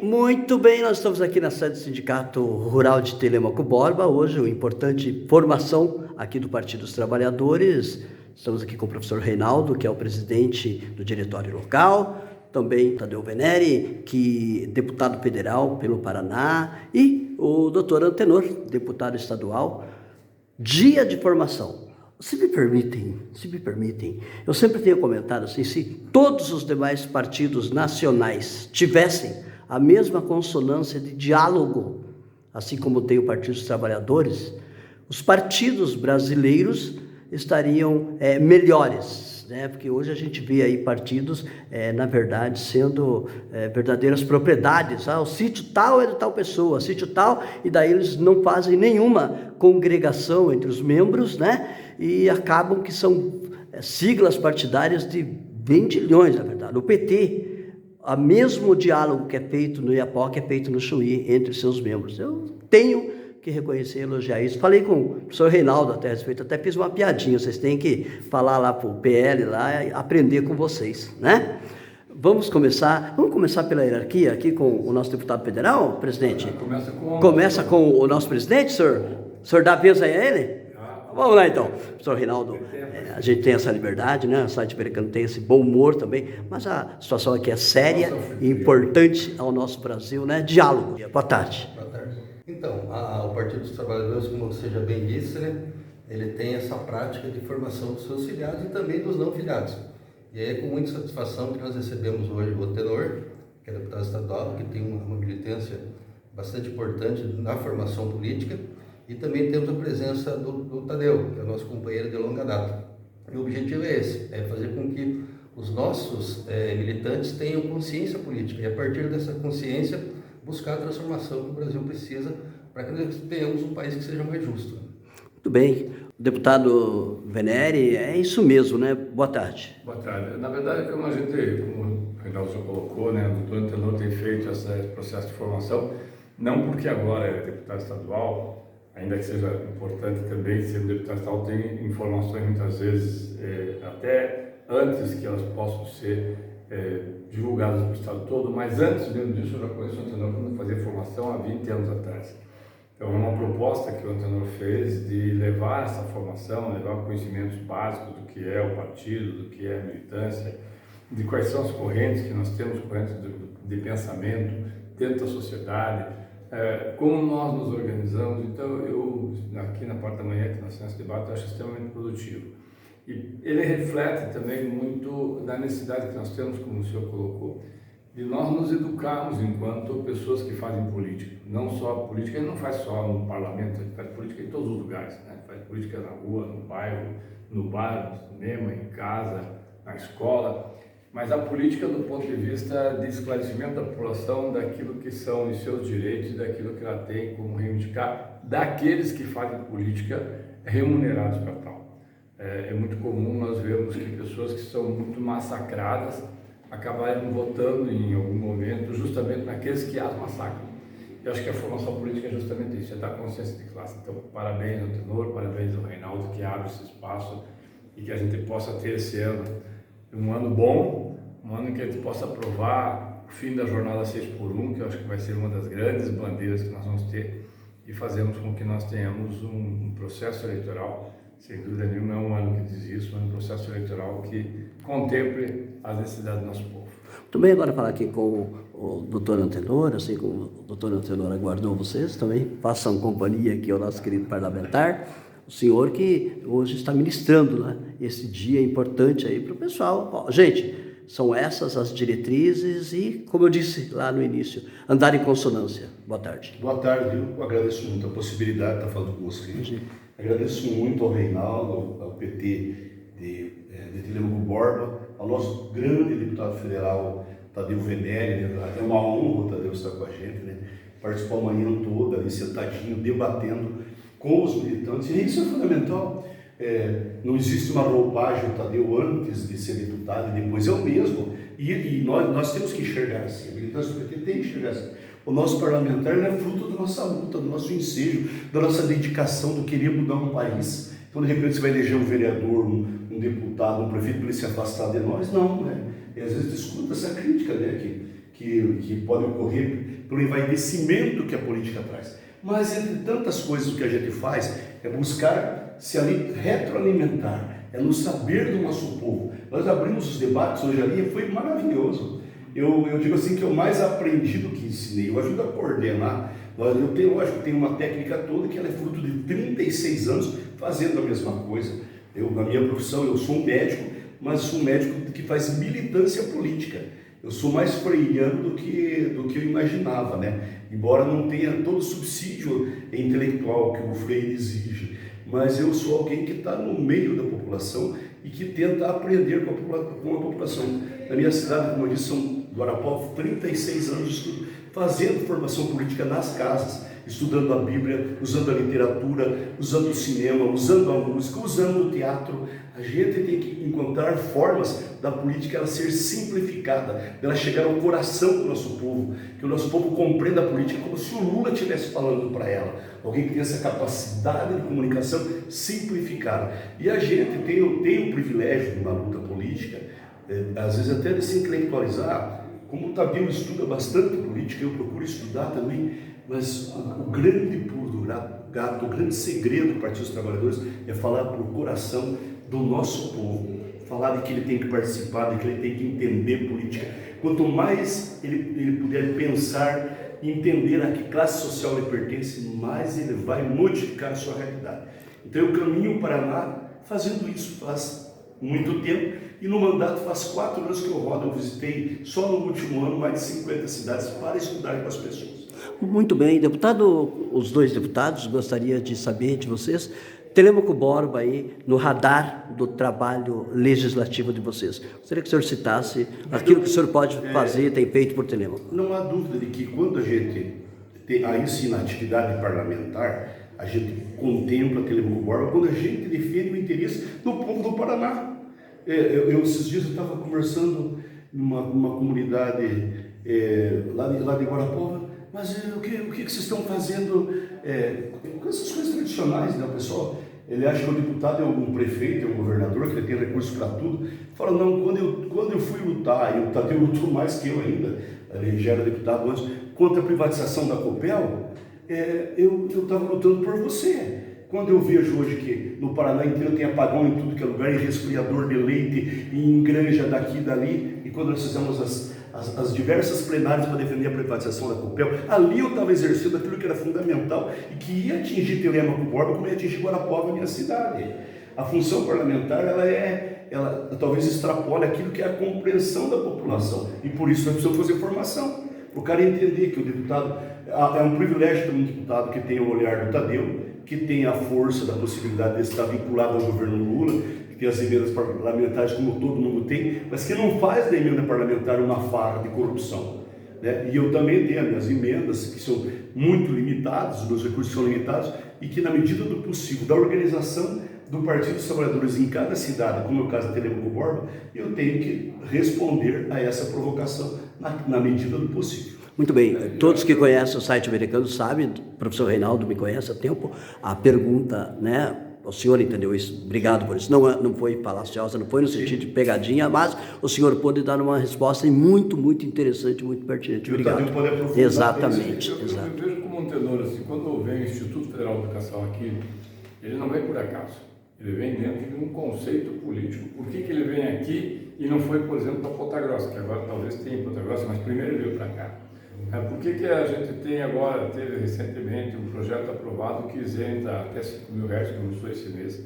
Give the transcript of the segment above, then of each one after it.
Muito bem, nós estamos aqui na sede do Sindicato Rural de Telêmaco Borba, hoje uma importante formação aqui do Partido dos Trabalhadores. Estamos aqui com o professor Reinaldo, que é o presidente do diretório local, também Tadeu Venere, que é deputado federal pelo Paraná, e o doutor Antenor, deputado estadual. Dia de formação. Se me permitem, eu sempre tenho comentado assim, se todos os demais partidos nacionais tivessem a mesma consonância de diálogo, assim como tem o Partido dos Trabalhadores, os partidos brasileiros estariam melhores, né? Porque hoje a gente vê aí partidos, na verdade, sendo verdadeiras propriedades. O sítio tal é de tal pessoa, sítio tal, e daí eles não fazem nenhuma congregação entre os membros, né? E acabam que são siglas partidárias de vendilhões, na verdade. O PT, o mesmo diálogo que é feito no Iapoque é feito no Chuí, entre seus membros. Eu tenho que reconhecer e elogiar isso. Falei com o professor Reinaldo até a respeito, até fiz uma piadinha, vocês têm que falar lá para o PL, lá, e aprender com vocês, né? Vamos começar pela hierarquia aqui com o nosso deputado federal, presidente? Começa com o nosso presidente, senhor? O senhor dá vez aí a ele? Vamos lá então, professor Reinaldo, a gente tem essa liberdade, né? O site americano tem esse bom humor também, mas a situação aqui é séria e importante ao nosso Brasil, né? Diálogo. Boa tarde. Boa tarde. Então, o Partido dos Trabalhadores, como você já bem disse, né? Ele tem essa prática de formação dos seus filiados e também dos não filiados. E é com muita satisfação que nós recebemos hoje o Antenor, que é deputado estadual, que tem uma militância bastante importante na formação política. E também temos a presença do Tadeu, que é o nosso companheiro de longa data. E o objetivo é esse, é fazer com que os nossos militantes tenham consciência política e, a partir dessa consciência, buscar a transformação que o Brasil precisa para que nós tenhamos um país que seja mais justo. Muito bem. Deputado Venere, é isso mesmo, né? Boa tarde. Boa tarde. Na verdade, como o Reinaldo já colocou, né, o doutor Antenor tem feito esse processo de formação, não porque agora é deputado estadual, ainda que seja importante também ser deputado estadual, tem informações muitas vezes até antes que elas possam ser divulgadas para o estado todo, mas antes mesmo disso eu já conheço o Antenor quando fazia formação há 20 anos atrás. Então é uma proposta que o Antenor fez de levar essa formação, levar conhecimentos básicos do que é o partido, do que é a militância, de quais são as correntes que nós temos, correntes de pensamento dentro da sociedade, como nós nos organizamos. Então eu, aqui na parte da manhã que nós temos esse debate, eu acho extremamente produtivo. E ele reflete também muito da necessidade que nós temos, como o senhor colocou, de nós nos educarmos enquanto pessoas que fazem política. Não só política, ele não faz só no parlamento, ele faz política em todos os lugares, né? Ele faz política na rua, no bairro, no bar, no cinema, em casa, na escola. Mas a política do ponto de vista de esclarecimento da população daquilo que são os seus direitos, daquilo que ela tem como reivindicar, daqueles que fazem política remunerados para tal. É muito comum nós vermos que pessoas que são muito massacradas acabarem votando em algum momento justamente naqueles que as massacram. Eu acho que a formação política é justamente isso, é dar consciência de classe. Então, parabéns ao Tenor, parabéns ao Reinaldo que abre esse espaço e que a gente possa ter esse ano um ano bom, um ano em que a gente possa aprovar o fim da jornada 6x1, que eu acho que vai ser uma das grandes bandeiras que nós vamos ter, e fazermos com que nós tenhamos um processo eleitoral, sem dúvida nenhuma, é um ano que diz isso, um processo eleitoral que contemple as necessidades do nosso povo. Muito bem, agora falar aqui com o doutor Antenor, assim como o doutor Antenor aguardou vocês, também façam companhia aqui ao nosso querido parlamentar, o senhor que hoje está ministrando, né, esse dia importante aí para o pessoal. Gente, são essas as diretrizes e, como eu disse lá no início, andar em consonância. Boa tarde. Boa tarde, eu agradeço muito a possibilidade de estar falando com vocês. Agradeço muito ao Reinaldo, ao PT de Telêmaco Borba, ao nosso grande deputado federal, Tadeu Venere. É uma honra o Tadeu estar com a gente, né? Participar a manhã toda ali sentadinho, debatendo com os militantes, e isso é fundamental. Não existe uma roupagem, o Tadeu antes de ser deputado e depois é o mesmo, e nós temos que enxergar assim, a militância do PT tem que enxergar assim. O nosso parlamentar não é fruto da nossa luta, do nosso ensejo, da nossa dedicação, do querer mudar um país. Então, de repente, você vai eleger um vereador, um deputado, um prefeito para ele se afastar de nós? Não, né? E às vezes escuta essa crítica, né? que pode ocorrer pelo envaidecimento que a política traz. Mas entre tantas coisas o que a gente faz é buscar se ali retroalimentar, é no saber do nosso povo. Nós abrimos os debates hoje ali e foi maravilhoso. Eu digo assim que eu mais aprendi do que ensinei, eu ajudo a coordenar. Eu tenho, lógico, tenho uma técnica toda que ela é fruto de 36 anos fazendo a mesma coisa. Na minha profissão, eu sou um médico, mas sou um médico que faz militância política. Eu sou mais freiriano do que eu imaginava, né? Embora não tenha todo o subsídio intelectual que o Freire exige, mas eu sou alguém que está no meio da população e que tenta aprender com a população. Na minha cidade, como eu disse, são Guarapuava, 36 anos de estudo, fazendo formação política nas casas, estudando a Bíblia, usando a literatura, usando o cinema, usando a música, usando o teatro. A gente tem que encontrar formas da política ela ser simplificada, dela chegar ao coração do nosso povo, que o nosso povo compreenda a política como se o Lula estivesse falando para ela. Alguém que tem essa capacidade de comunicação simplificada. E a gente tem o privilégio na luta política, às vezes até de se intelectualizar. Como o Tadeu estuda bastante política, eu procuro estudar também, mas o grande pulo do gato, o grande segredo do Partido dos Trabalhadores é falar para o coração do nosso povo, falar de que ele tem que participar, de que ele tem que entender política. Quanto mais ele puder pensar e entender a que classe social ele pertence, mais ele vai modificar a sua realidade. Então eu caminho para lá fazendo isso faz muito tempo, e no mandato faz 4 anos que eu rodo. Eu visitei só no último ano mais de 50 cidades para estudar com as pessoas. Muito bem, deputado, os 2 deputados, gostaria de saber de vocês, Telêmaco Borba aí no radar do trabalho legislativo de vocês. Gostaria que o senhor citasse aquilo que o senhor pode fazer e tem feito por Telêmaco. Não há dúvida de que quando a gente tem isso na atividade parlamentar, a gente contempla Telêmaco Borba quando a gente defende o interesse do povo do Paraná. Esses dias eu estava conversando numa comunidade lá de Guarapuava, mas o que vocês estão fazendo com essas coisas tradicionais, né? O pessoal, ele acha que o deputado é um prefeito, é um governador, que ele tem recursos para tudo. Fala, não, quando eu fui lutar, e o Tadeu lutou mais que eu ainda, ele já era deputado antes, contra a privatização da Copel, eu estava lutando por você. Quando eu vejo hoje que no Paraná inteiro tem apagão em tudo que é lugar, em resfriador de leite, em granja daqui e dali, e quando nós fizemos as diversas plenárias para defender a privatização da Copel, ali eu estava exercendo aquilo que era fundamental e que ia atingir Telêmaco Borba como ia atingir Guarapuava, minha cidade. A função parlamentar, ela talvez extrapole aquilo que é a compreensão da população, e por isso nós precisamos fazer formação, para o cara entender que o deputado, é um privilégio ter um deputado que tem o olhar do Tadeu, que tem a força da possibilidade de estar vinculado ao governo Lula, que tem as emendas parlamentares como todo mundo tem, mas que não faz da emenda parlamentar uma farra de corrupção, né? E eu também tenho as minhas emendas, que são muito limitadas, os meus recursos são limitados, e que na medida do possível, da organização do Partido dos Trabalhadores em cada cidade, como é o caso de Telêmaco Borba, eu tenho que responder a essa provocação na medida do possível. Muito bem, todos que conhecem o site americano sabem, o professor Reinaldo me conhece há tempo, a pergunta, né, o senhor entendeu isso, obrigado por isso, não foi falaciosa, não foi no sentido de pegadinha, mas o senhor pôde dar uma resposta muito, muito interessante, muito pertinente, obrigado. Exatamente. Eu vejo como um tenor, assim, quando vem o Instituto Federal de Educação aqui, ele não vem por acaso, ele vem dentro de um conceito político. Por que ele vem aqui e não foi, por exemplo, para Ponta Grossa, que agora talvez tenha em Ponta Grossa, mas primeiro ele veio para cá? Por que a gente teve recentemente um projeto aprovado que isenta até R$5.000, que começou esse mês,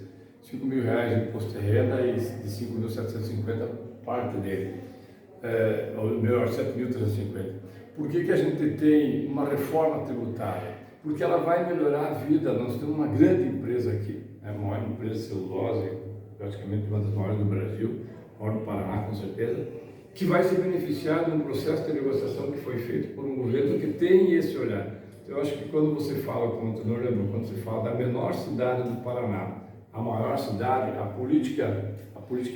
R$5.000 de imposto de renda e de 5.750 parte dele, ou melhor, 7.350. Por que a gente tem uma reforma tributária? Porque ela vai melhorar a vida. Nós temos uma grande empresa aqui, a maior empresa de celulose, praticamente uma das maiores do Brasil, maior no Paraná com certeza, que vai se beneficiar de um processo de negociação que foi feito por um governo que tem esse olhar. Eu acho que quando você fala, como o tenor lembrou, quando você fala da menor cidade do Paraná, a maior cidade, a política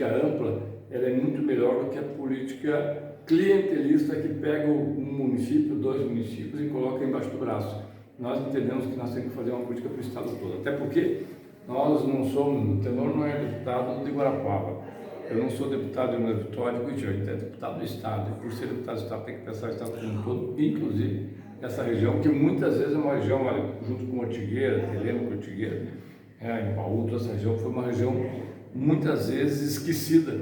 ampla, ela é muito melhor do que a política clientelista que pega um município, 2 municípios e coloca embaixo do braço. Nós entendemos que nós temos que fazer uma política para o estado todo, até porque nós não somos, o tenor não é deputado de Guarapuava. Eu não sou deputado de uma Vitória de Curitiba, a gente é deputado do Estado. E por ser deputado do Estado, tem que pensar o Estado como um todo, inclusive essa região, que muitas vezes é uma região, olha, junto com Ortigueira, Telêmaco, Ortigueira, em Paúl, essa região foi uma região muitas vezes esquecida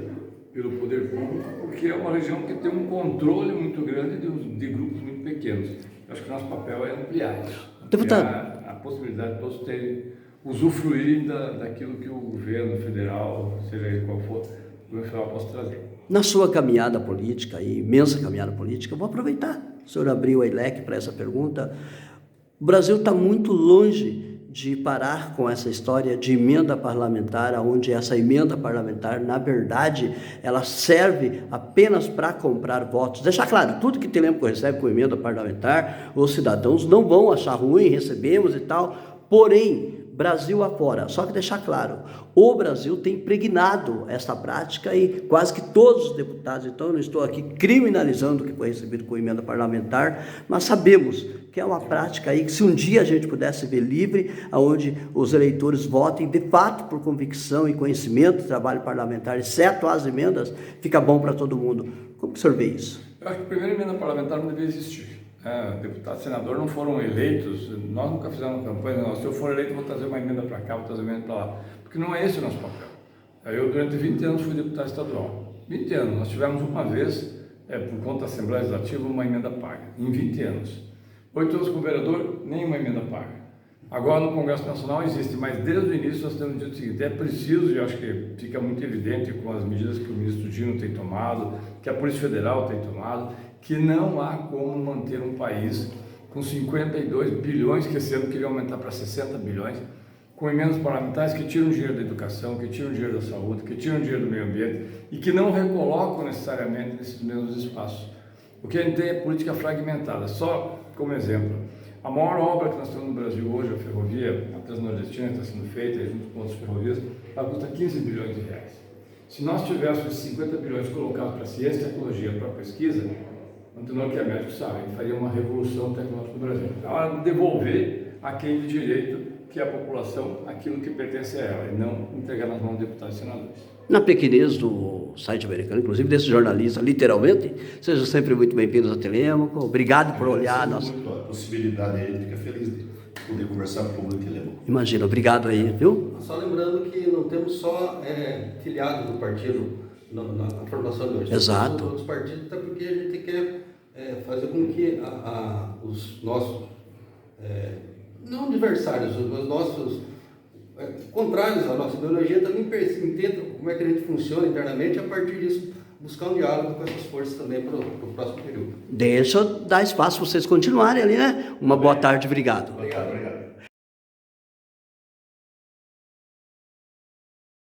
pelo poder público, porque é uma região que tem um controle muito grande de grupos muito pequenos. Eu acho que o nosso papel é ampliar isso, ampliar a possibilidade de todos terem, usufruir daquilo que o governo federal, seja ele qual for, o governo federal possa trazer. Na sua caminhada política, imensa caminhada política, eu vou aproveitar. O senhor abriu a leque para essa pergunta. O Brasil está muito longe de parar com essa história de emenda parlamentar, onde essa emenda parlamentar, na verdade, ela serve apenas para comprar votos. Deixar claro, tudo que Telêmaco recebe com emenda parlamentar, os cidadãos não vão achar ruim, recebemos e tal, porém, Brasil afora, só que deixar claro, o Brasil tem impregnado essa prática e quase que todos os deputados, então eu não estou aqui criminalizando o que foi recebido com emenda parlamentar, mas sabemos que é uma prática aí que se um dia a gente pudesse ver livre, onde os eleitores votem de fato por convicção e conhecimento do trabalho parlamentar, exceto as emendas, fica bom para todo mundo. Como que o senhor vê isso? Eu acho que a primeira emenda parlamentar não deveria existir. Deputado e senador não foram eleitos, nós nunca fizemos campanha, não. Se eu for eleito, vou trazer uma emenda para cá, vou trazer uma emenda para lá, porque não é esse o nosso papel. Eu, durante 20 anos, fui deputado estadual. 20 anos, nós tivemos uma vez, por conta da Assembleia Legislativa, uma emenda paga, em 20 anos. 8 anos como vereador, nenhuma emenda paga. Agora, no Congresso Nacional existe, mas desde o início nós temos dito o seguinte, é preciso, e eu acho que fica muito evidente com as medidas que o ministro Dino tem tomado, que a Polícia Federal tem tomado, que não há como manter um país com 52 bilhões, que esse ano queria aumentar para 60 bilhões, com emendas parlamentares que tiram dinheiro da educação, que tiram dinheiro da saúde, que tiram dinheiro do meio ambiente e que não recolocam necessariamente nesses mesmos espaços. O que a gente tem é política fragmentada. Só como exemplo, a maior obra que nós temos no Brasil hoje, a ferrovia, a Transnordestina, que está sendo feita junto com outras ferrovias, ela custa 15 bilhões de reais. Se nós tivéssemos 50 bilhões colocados para ciência e tecnologia, para pesquisa, o Antenor, que é médico, sabe, ele faria uma revolução tecnológica no Brasil. É hora de devolver a quem de direito, que é a população, aquilo que pertence a ela, e não entregar nas mãos de deputados e senadores. Na pequenez do site americano, inclusive desse jornalista, literalmente, sejam sempre muito bem-vindos a Telêmaco. Obrigado por olhar a nossa... A possibilidade aí, a gente fica feliz de poder conversar com o público de Telêmaco. Imagina, obrigado aí, viu? Só lembrando que não temos só filiados do partido na formação de hoje. Exato. Temos outros partidos, até porque a gente quer fazer com que os nossos, não adversários, os nossos contrários à nossa ideologia também entendam como é que a gente funciona internamente, a partir disso buscar um diálogo com essas forças também para o próximo período. Deixa eu dar espaço para vocês continuarem ali, né? Uma boa tarde, obrigado. Obrigado.